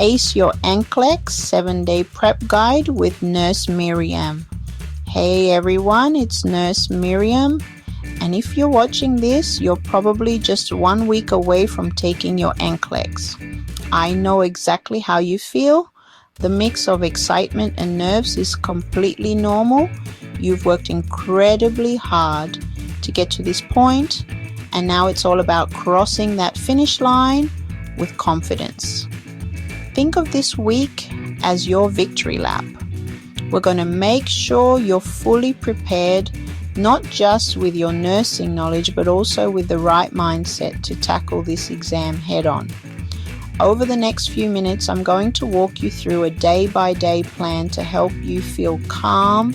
Ace Your NCLEX 7-Day Prep Guide with Nurse Miriam. Hey everyone, it's Nurse Miriam, and if you're watching this, you're probably just 1 week away from taking your NCLEX. I know exactly how you feel. The mix of excitement and nerves is completely normal. You've worked incredibly hard to get to this point, and now it's all about crossing that finish line with confidence. Think of this week as your victory lap. We're going to make sure you're fully prepared, not just with your nursing knowledge, but also with the right mindset to tackle this exam head on. Over the next few minutes, I'm going to walk you through a day-by-day plan to help you feel calm,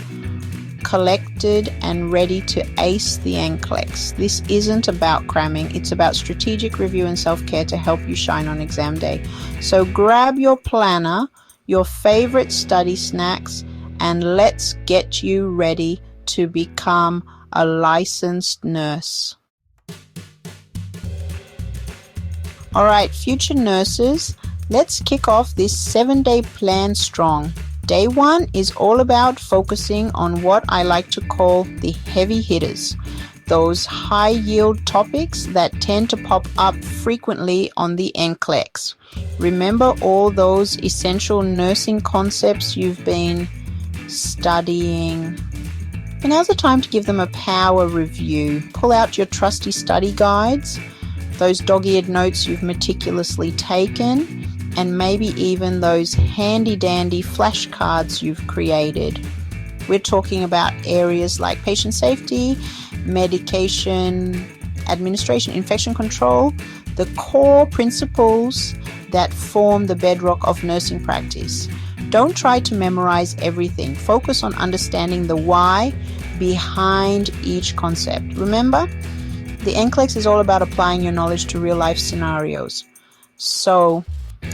collected, and ready to ace the NCLEX. This isn't about cramming, it's about strategic review and self-care to help you shine on exam day. So grab your planner, your favorite study snacks, and let's get you ready to become a licensed nurse. All right, future nurses, let's kick off this 7-day plan strong. Day 1 is all about focusing on what I like to call the heavy hitters, those high yield topics that tend to pop up frequently on the NCLEX. Remember all those essential nursing concepts you've been studying? And now's the time to give them a power review. Pull out your trusty study guides, those dog-eared notes you've meticulously taken, and maybe even those handy-dandy flashcards you've created. We're talking about areas like patient safety, medication administration, infection control, the core principles that form the bedrock of nursing practice. Don't try to memorize everything. Focus on understanding the why behind each concept. Remember, the NCLEX is all about applying your knowledge to real-life scenarios. So,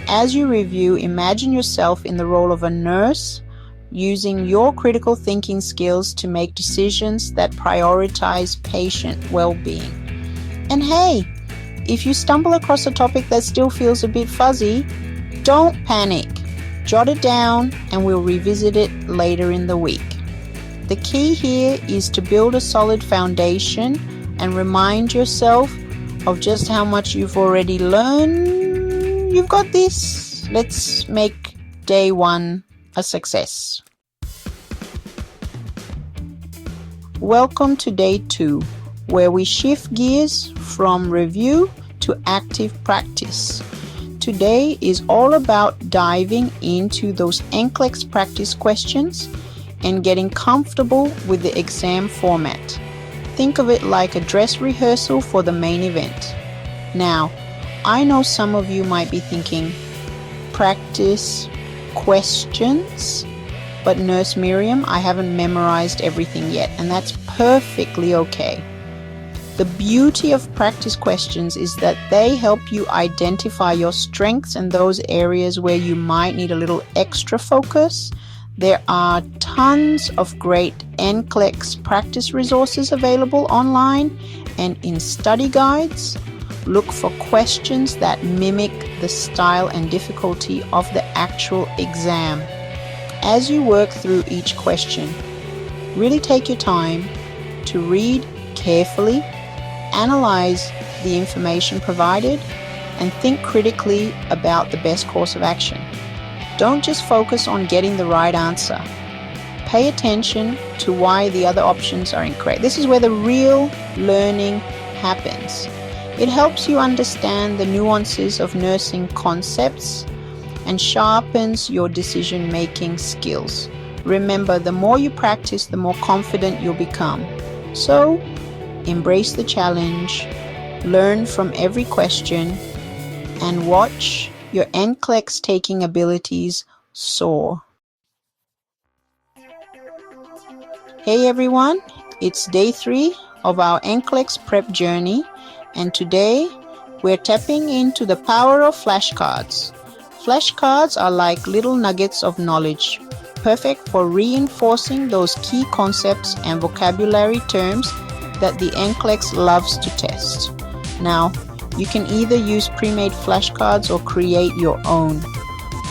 as you review, imagine yourself in the role of a nurse, using your critical thinking skills to make decisions that prioritize patient well-being. And hey, if you stumble across a topic that still feels a bit fuzzy, don't panic. Jot it down and we'll revisit it later in the week. The key here is to build a solid foundation and remind yourself of just how much you've already learned. You've got this. Let's make day 1 a success. Welcome to day 2, where we shift gears from review to active practice. Today is all about diving into those NCLEX practice questions and getting comfortable with the exam format. Think of it like a dress rehearsal for the main event. Now, I know some of you might be thinking, practice questions, but Nurse Miriam, I haven't memorized everything yet, and that's perfectly okay. The beauty of practice questions is that they help you identify your strengths and those areas where you might need a little extra focus. There are tons of great NCLEX practice resources available online and in study guides. Look for questions that mimic the style and difficulty of the actual exam. As you work through each question, really take your time to read carefully, analyze the information provided, and think critically about the best course of action. Don't just focus on getting the right answer. Pay attention to why the other options are incorrect. This is where the real learning happens. It helps you understand the nuances of nursing concepts and sharpens your decision-making skills. Remember, the more you practice, the more confident you'll become. So, embrace the challenge, learn from every question, and watch your NCLEX taking abilities soar. Hey everyone, it's day 3 of our NCLEX prep journey, and today we're tapping into the power of flashcards. Flashcards are like little nuggets of knowledge, perfect for reinforcing those key concepts and vocabulary terms that the NCLEX loves to test. Now, you can either use pre-made flashcards or create your own.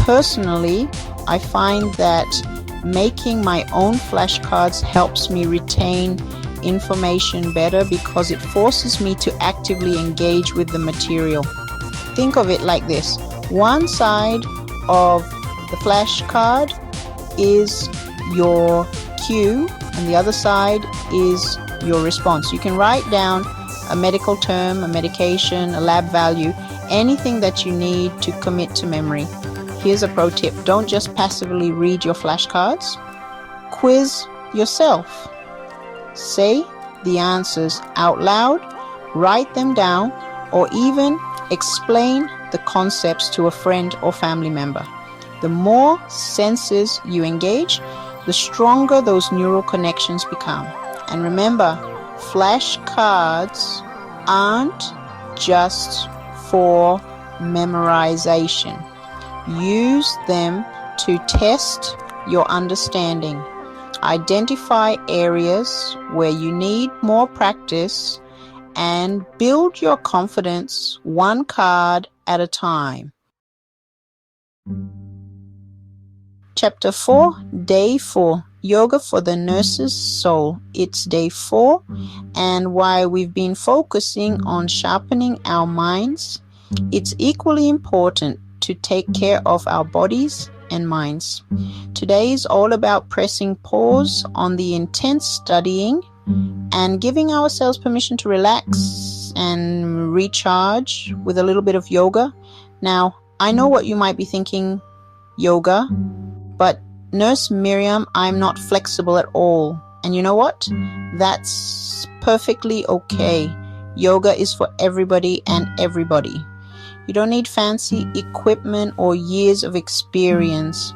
Personally, I find that making my own flashcards helps me retain information better because it forces me to actively engage with the material. Think of it like this. One side of the flashcard is your cue and the other side is your response. You can write down a medical term, a medication, a lab value, anything that you need to commit to memory. Here's a pro tip. Don't just passively read your flashcards. Quiz yourself. Say the answers out loud, write them down, or even explain the concepts to a friend or family member. The more senses you engage, the stronger those neural connections become. And remember, flashcards aren't just for memorization. Use them to test your understanding. Identify areas where you need more practice and build your confidence one card at a time. Chapter 4, Day 4, Yoga for the Nurse's Soul. It's day 4, and while we've been focusing on sharpening our minds, it's equally important to take care of our bodies and minds. Today is all about pressing pause on the intense studying and giving ourselves permission to relax and recharge with a little bit of yoga. Now, I know what you might be thinking, yoga, but Nurse Miriam, I'm not flexible at all. And you know what? That's perfectly okay. Yoga is for everybody and everybody. You don't need fancy equipment or years of experience.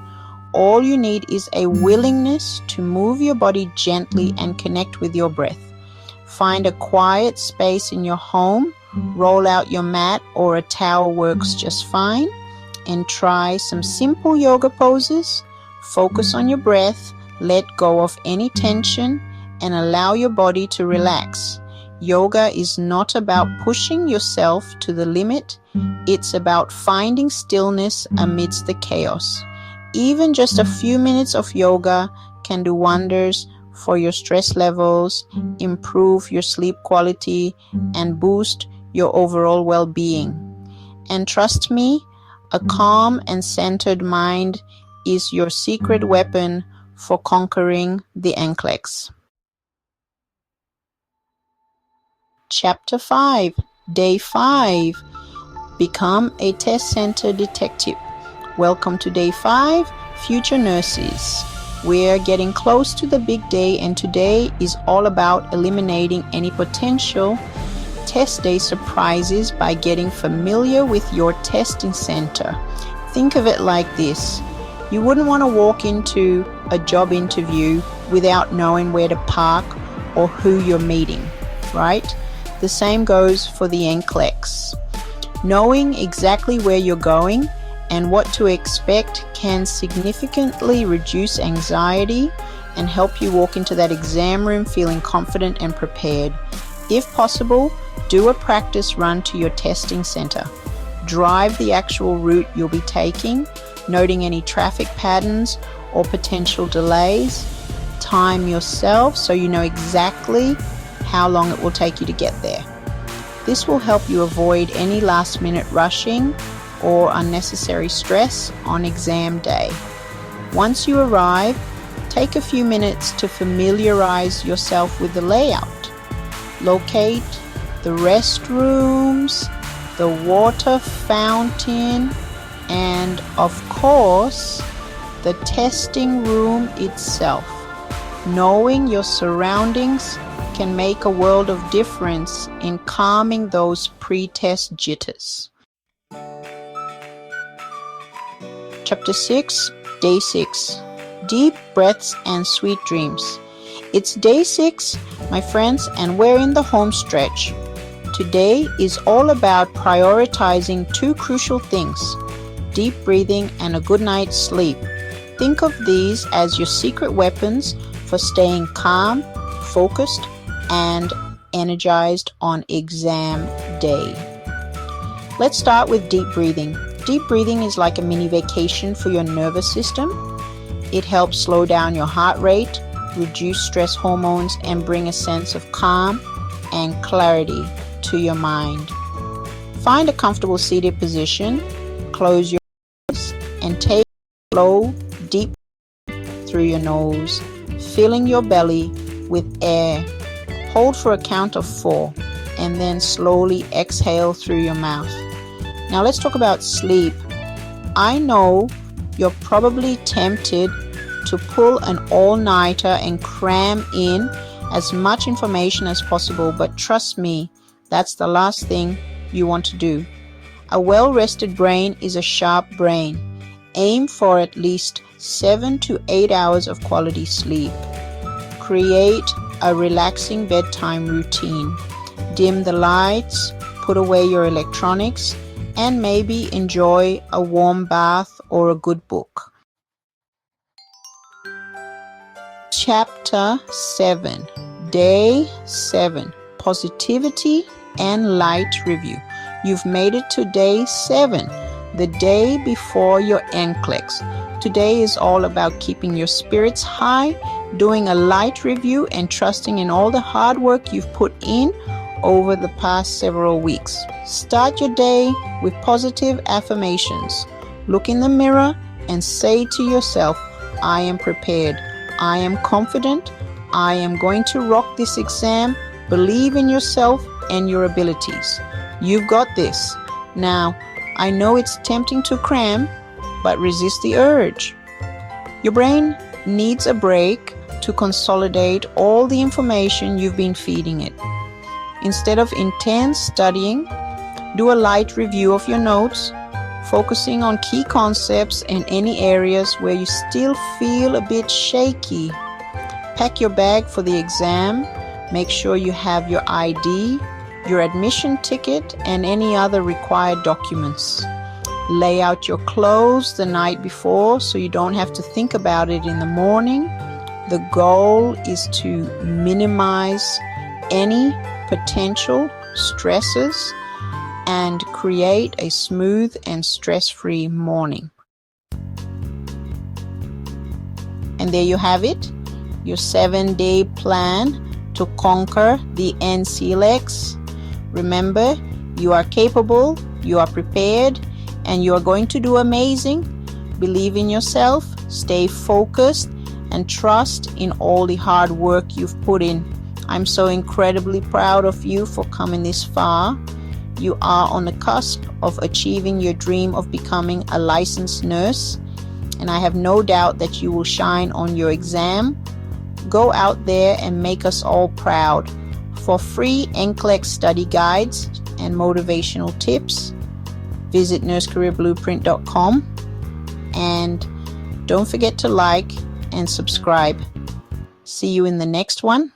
All you need is a willingness to move your body gently and connect with your breath. Find a quiet space in your home, roll out your mat or a towel works just fine, and try some simple yoga poses. Focus on your breath, let go of any tension, and allow your body to relax. Yoga is not about pushing yourself to the limit. It's about finding stillness amidst the chaos. Even just a few minutes of yoga can do wonders for your stress levels, improve your sleep quality, and boost your overall well-being. And trust me, a calm and centered mind is your secret weapon for conquering the NCLEX. Chapter 5, Day 5, Become a Test Center Detective. Welcome to Day 5, Future Nurses. We're getting close to the big day, and today is all about eliminating any potential test day surprises by getting familiar with your testing center. Think of it like this. You wouldn't want to walk into a job interview without knowing where to park or who you're meeting, right? The same goes for the NCLEX. Knowing exactly where you're going and what to expect can significantly reduce anxiety and help you walk into that exam room feeling confident and prepared. If possible, do a practice run to your testing center. Drive the actual route you'll be taking, noting any traffic patterns or potential delays. Time yourself so you know exactly how long it will take you to get there. This will help you avoid any last-minute rushing or unnecessary stress on exam day. Once you arrive, take a few minutes to familiarize yourself with the layout. Locate the restrooms, the water fountain, and of course, the testing room itself. Knowing your surroundings can make a world of difference in calming those pre-test jitters. Chapter 6, Day 6, Deep Breaths and Sweet Dreams. It's Day 6, my friends, and we're in the home stretch. Today is all about prioritizing two crucial things: deep breathing and a good night's sleep. Think of these as your secret weapons for staying calm, focused, and energized on exam day. Let's start with deep breathing. Deep breathing is like a mini vacation for your nervous system. It helps slow down your heart rate, reduce stress hormones, and bring a sense of calm and clarity to your mind. Find a comfortable seated position, close your eyes, and take a slow, deep breath through your nose, filling your belly with air. Hold for a count of 4, and then slowly exhale through your mouth. Now let's talk about sleep. I know you're probably tempted to pull an all-nighter and cram in as much information as possible, but trust me, that's the last thing you want to do. A well-rested brain is a sharp brain. Aim for at least 7 to 8 hours of quality sleep. Create a relaxing bedtime routine. Dim the lights, put away your electronics, and maybe enjoy a warm bath or a good book. Chapter 7, Day 7, Positivity and Light Review. You've made it to Day 7, the day before your NCLEX. Today is all about keeping your spirits high, doing a light review, and trusting in all the hard work you've put in over the past several weeks. Start your day with positive affirmations. Look in the mirror and say to yourself, I am prepared. I am confident. I am going to rock this exam. Believe in yourself and your abilities. You've got this. Now, I know it's tempting to cram, but resist the urge. Your brain needs a break to consolidate all the information you've been feeding it. Instead of intense studying, do a light review of your notes, focusing on key concepts and any areas where you still feel a bit shaky. Pack your bag for the exam. Make sure you have your ID, your admission ticket, and any other required documents. Lay out your clothes the night before so you don't have to think about it in the morning. The goal is to minimize any potential stresses and create a smooth and stress-free morning. And there you have it, your 7-day plan to conquer the NCLEX. Remember, you are capable, you are prepared, and you are going to do amazing. Believe in yourself, stay focused, and trust in all the hard work you've put in. I'm so incredibly proud of you for coming this far. You are on the cusp of achieving your dream of becoming a licensed nurse, and I have no doubt that you will shine on your exam. Go out there and make us all proud. For free NCLEX study guides and motivational tips, visit nursecareerblueprint.com, and don't forget to like and subscribe. See you in the next one.